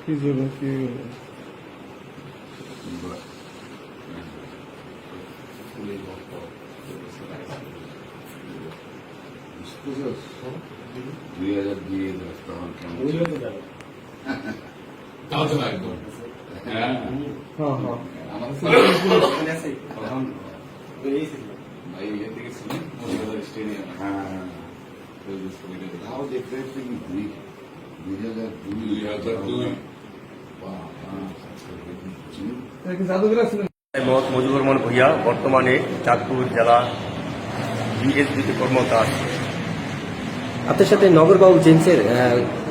কি জন্য কি দুই হাজার দিয়ে তখন কেমন তাও তো একদম হ্যাঁ হ্যাঁ হ্যাঁ তখন ভাই ইয়ে থেকে ছিলেন স্টেডিয়াম হ্যাঁ তাও দেখতে দেখতে কি দুই হাজার দুই জাদুঘর আছে মোহাম্মদ মুজিবুর রহমান ভূঁইয়া বর্তমানে চাঁদপুর জেলা বিএসপিতে কর্মরত আছে। আপনার সাথে নগরবাবু জেন্সের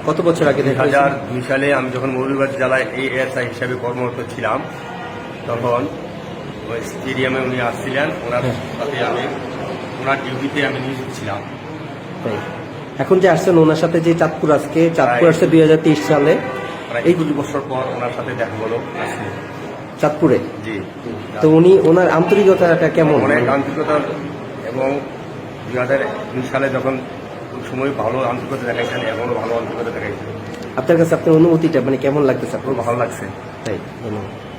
কত বছর আগে দেখা হয়েছিল? 2002 সালে আমি যখন মৌলভীবাজার জেলায় এএসআই হিসাবে কর্মরত ছিলাম, তখন ওই স্টেডিয়ামে উনি আসছিলেন, ওনার সাথে আমি ওনার ডিউটিতে আমি নিযুক্ত ছিলাম। তাই। এখন যে আসছেন ওনার সাথে যে চাঁদপুর আসছে 2023 সালে প্রায় 21 বছর পর ওনার সাথে দেখা হলো আজকে চাঁদপুরে। জি। তো উনি ওনার আন্তরিকতাটা কেমন? অনেক আন্তরিকতা, এবং 2002 সালে যখন ওই সময় ভালো আন্তরিকতা দেখাইছেন, এখনও ভালো আন্তরিকতা দেখাইছেন। আপনার কাছে আপনার অনুভূতিটা মানে কেমন লাগতেছে? খুব ভালো লাগছে। তাই ধন্যবাদ।